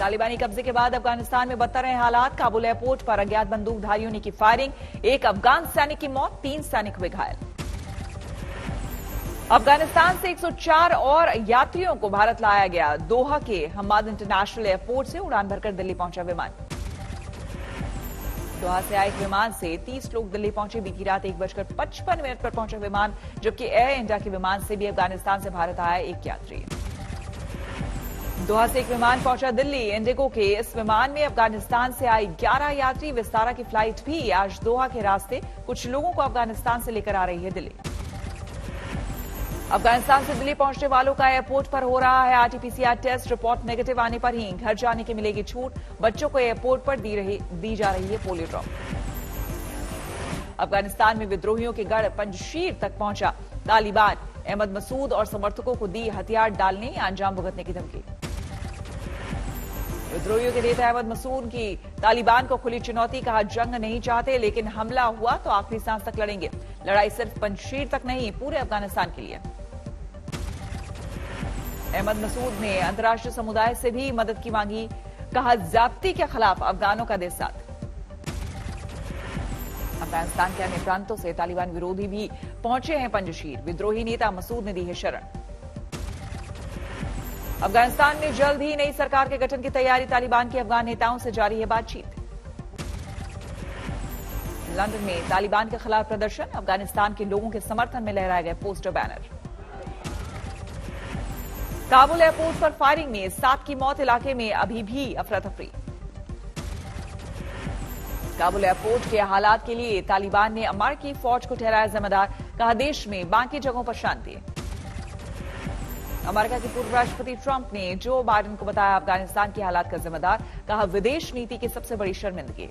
तालिबानी कब्जे के बाद अफगानिस्तान में बदतर रहे हालात। काबुल एयरपोर्ट पर अज्ञात बंदूकधारियों ने की फायरिंग। एक अफगान सैनिक की मौत, 3 सैनिक हुए घायल। अफगानिस्तान से 104 और यात्रियों को भारत लाया गया। दोहा के हमाद इंटरनेशनल एयरपोर्ट से उड़ान भरकर दिल्ली पहुंचा विमान। दोहा से आए एक विमान से 30 लोग दिल्ली पहुंचे। बीती रात 1:55 पर पहुंचा विमान, जबकि एयर इंडिया के विमान से भी अफगानिस्तान से भारत आया एक यात्री। दोहा से एक विमान पहुंचा दिल्ली। इंडिगो के इस विमान में अफगानिस्तान से आए 11 यात्री। विस्तारा की फ्लाइट भी आज दोहा के रास्ते कुछ लोगों को अफगानिस्तान से लेकर आ रही है दिल्ली। अफगानिस्तान से दिल्ली पहुंचने वालों का एयरपोर्ट पर हो रहा है आरटीपीसीआर टेस्ट। रिपोर्ट नेगेटिव आने पर ही घर जाने की मिलेगी छूट। बच्चों को एयरपोर्ट पर दी जा रही है पोलियो ड्रॉप। अफगानिस्तान में विद्रोहियों के गढ़ पंजशीर तक पहुंचा तालिबान। अहमद मसूद और समर्थकों को दी हथियार डालने या अंजाम भुगतने की धमकी। विद्रोहियों के नेता अहमद मसूद की तालिबान को खुली चुनौती। कहा, जंग नहीं चाहते, लेकिन हमला हुआ तो आखिरी सांस तक लड़ेंगे। लड़ाई सिर्फ पंजशीर तक नहीं, पूरे अफगानिस्तान के लिए। अहमद मसूद ने अंतर्राष्ट्रीय समुदाय से भी मदद की मांगी। कहा, ज्यादती के खिलाफ अफगानों का दे साथ। अफगानिस्तान के अन्य प्रांतों से तालिबान विरोधी भी पहुंचे हैं पंजशीर। विद्रोही नेता मसूद ने दी है शरण। अफगानिस्तान में जल्द ही नई सरकार के गठन की तैयारी। तालिबान के अफगान नेताओं से जारी है बातचीत। लंदन में तालिबान के खिलाफ प्रदर्शन। अफगानिस्तान के लोगों के समर्थन में लहराए गए पोस्टर बैनर। काबुल एयरपोर्ट पर फायरिंग में 7 की मौत। इलाके में अभी भी अफरा तफरी। काबुल एयरपोर्ट के हालात के लिए तालिबान ने अमेरिकी फौज को ठहराया जिम्मेदार। कहा, देश में बाकी जगहों पर शांति। अमेरिका के पूर्व राष्ट्रपति ट्रंप ने जो बाइडेन को बताया अफगानिस्तान की हालात का जिम्मेदार। कहा, विदेश नीति की सबसे बड़ी शर्मिंदगी।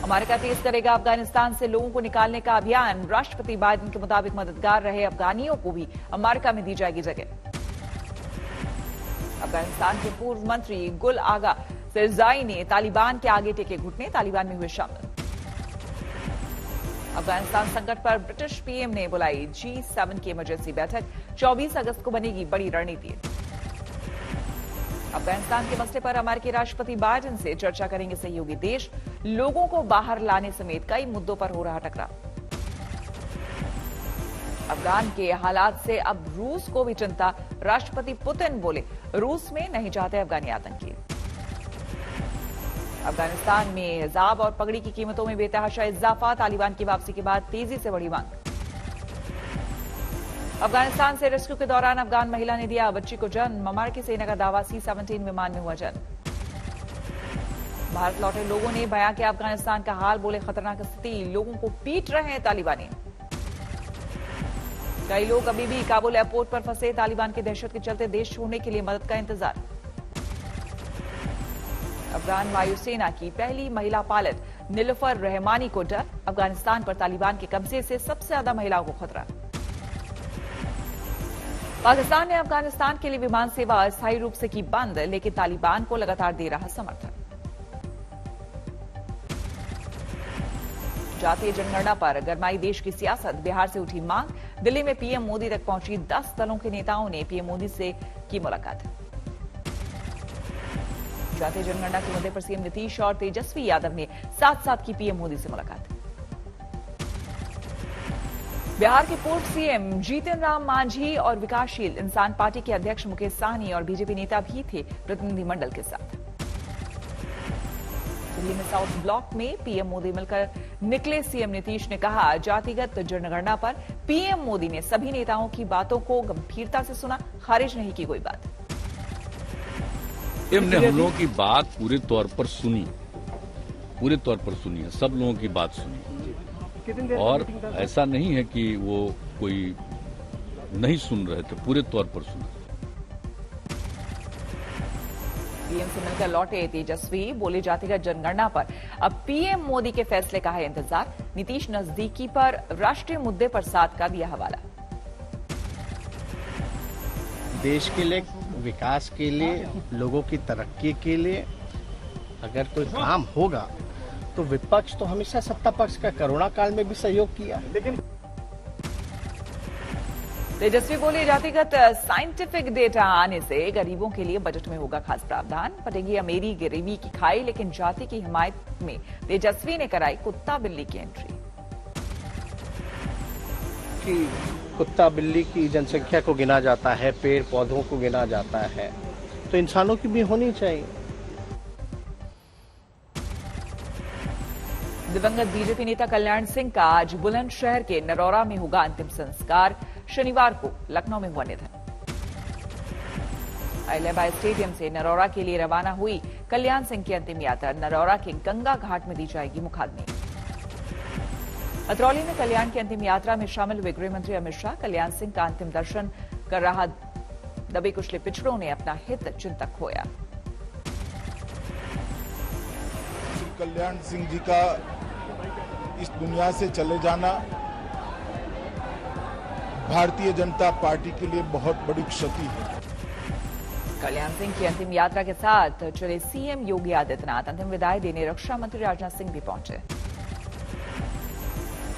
अमेरिका तेज करेगा अफगानिस्तान से लोगों को निकालने का अभियान। राष्ट्रपति बाइडेन के मुताबिक मददगार रहे अफगानियों को भी अमेरिका में दी जाएगी जगह। अफगानिस्तान के पूर्व मंत्री गुल आगा सिरजाई ने तालिबान के आगे टेके घुटने। तालिबान में हुए शामिल। अफगानिस्तान संकट पर ब्रिटिश पीएम ने बुलाई G7 की इमरजेंसी बैठक। 24 अगस्त को बनेगी बड़ी रणनीति। अफगानिस्तान के मसले पर अमेरिकी राष्ट्रपति बाइडेन से चर्चा करेंगे सहयोगी देश। लोगों को बाहर लाने समेत कई मुद्दों पर हो रहा टकराव। अफगान के हालात से अब रूस को भी चिंता। राष्ट्रपति पुतिन बोले, रूस में नहीं चाहते अफगानी आतंकी। अफगानिस्तान में हिजाब और पगड़ी की कीमतों में बेतहाशा इजाफा। तालिबान की वापसी के बाद तेजी से बढ़ी मांग। अफगानिस्तान से रेस्क्यू के दौरान अफगान महिला ने दिया बच्ची को जन्म। अमेरिकी सेना का दावा, C-17 विमान में हुआ जन्म। भारत लौटे लोगों ने बयां किया अफगानिस्तान का हाल। बोले, खतरनाक स्थिति, लोगों को पीट रहे हैं तालिबानी। कई लोग अभी भी काबुल एयरपोर्ट पर फंसे। तालिबान की दहशत के चलते देश छोड़ने के लिए मदद का इंतजार। अफगान वायुसेना की पहली महिला पायलट नीलुफर रहमानी को डर। अफगानिस्तान पर तालिबान के कब्जे से सबसे ज्यादा महिलाओं को खतरा। पाकिस्तान ने अफगानिस्तान के लिए विमान सेवा अस्थायी रूप से की बंद, लेकिन तालिबान को लगातार दे रहा समर्थन। जातीय जनगणना पर गरमाई देश की सियासत। बिहार से उठी मांग। दिल्ली में पीएम मोदी तक पहुंची 10 दलों के नेताओं ने पीएम मोदी से की मुलाकात। जातीय जनगणना के मुद्दे पर सीएम नीतीश और तेजस्वी यादव ने साथ साथ की पीएम मोदी से मुलाकात। बिहार के पूर्व सीएम जीतन राम मांझी और विकासशील इंसान पार्टी के अध्यक्ष मुकेश सहनी और बीजेपी नेता भी थे प्रतिनिधिमंडल के साथ। दिल्ली में साउथ ब्लॉक में पीएम मोदी मिलकर निकले। सीएम नीतीश ने कहा, जातिगत जनगणना पर पीएम मोदी ने सभी नेताओं की बातों को गंभीरता से सुना, खारिज नहीं की कोई बात। हमने हम लोगों की बात पूरे तौर पर सुनी है, सब लोगों की बात सुनी। और ऐसा नहीं है कि वो कोई नहीं सुन रहे थे, पूरे तौर पर सुना। पीएम से मिलकर लौटे तेजस्वी बोले, जातिगत जनगणना पर अब पीएम मोदी के फैसले का है इंतजार। नीतीश नजदीकी पर राष्ट्रीय मुद्दे पर साथ का दिया हवाला। देश के लिए, विकास के लिए, लोगों की तरक्की के लिए अगर कोई काम होगा तो विपक्ष तो हमेशा सत्ता पक्ष का कोरोना काल में भी सहयोग किया। लेकिन तेजस्वी बोले जातिगत साइंटिफिक डेटा आने से गरीबों के लिए बजट में होगा खास प्रावधान, फटेगी अमीरी गरीबी की खाई, लेकिन जाति की हिमायत में तेजस्वी ने कराई कुत्ता बिल्ली की एंट्री। कि कुत्ता बिल्ली की जनसंख्या को गिना जाता है, पेड़ पौधों को गिना जाता है, तो इंसानों की भी होनी चाहिए। दिवंगत बीजेपी नेता कल्याण सिंह का आज बुलंदशहर के नरौरा में होगा अंतिम संस्कार। शनिवार को लखनऊ में हुआ निधन। अहिल्याबाई स्टेडियम से नरौरा के लिए रवाना हुई कल्याण सिंह की अंतिम यात्रा। नरौरा के गंगा घाट में दी जाएगी मुखाग्नि। अतरौली में कल्याण की अंतिम यात्रा में शामिल हुए गृह मंत्री अमित शाह। कल्याण सिंह का अंतिम दर्शन कर रहा दबे कुचले पिछड़ों ने अपना हित चिंतक खोया। कल्याण सिंह जी का इस दुनिया से चले जाना भारतीय जनता पार्टी के लिए बहुत बड़ी क्षति है। कल्याण सिंह की अंतिम यात्रा के साथ चले सीएम योगी आदित्यनाथ। अंतिम विदाई देने रक्षा मंत्री राजनाथ सिंह भी पहुंचे।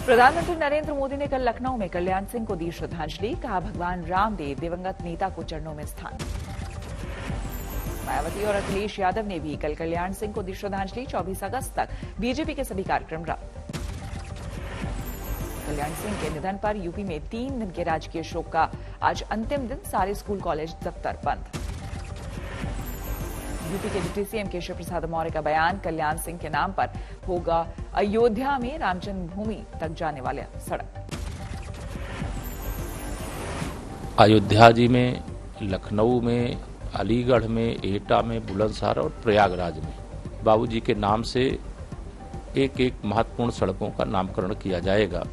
प्रधानमंत्री नरेंद्र मोदी ने कल लखनऊ में कल्याण सिंह को दी श्रद्धांजलि। कहा, भगवान राम दे दिवंगत नेता को चरणों में स्थान। मायावती और अखिलेश यादव ने भी कल कल्याण सिंह को दी श्रद्धांजलि। 24 अगस्त तक बीजेपी के सभी कार्यक्रम रद्द। कल्याण सिंह के निधन पर यूपी में 3 दिन के राजकीय शोक का आज अंतिम दिन। सारे स्कूल कॉलेज दफ्तर बंद। यूपी के डिप्टी सीएम केशव प्रसाद मौर्य का बयान, कल्याण सिंह के नाम पर होगा अयोध्या में राम जन्मभूमि तक जाने वाले सड़क। अयोध्या जी में, लखनऊ में, अलीगढ़ में, एटा में, बुलंदशहर और प्रयागराज में बाबूजी के नाम से एक एक महत्वपूर्ण सड़कों का नामकरण किया जाएगा।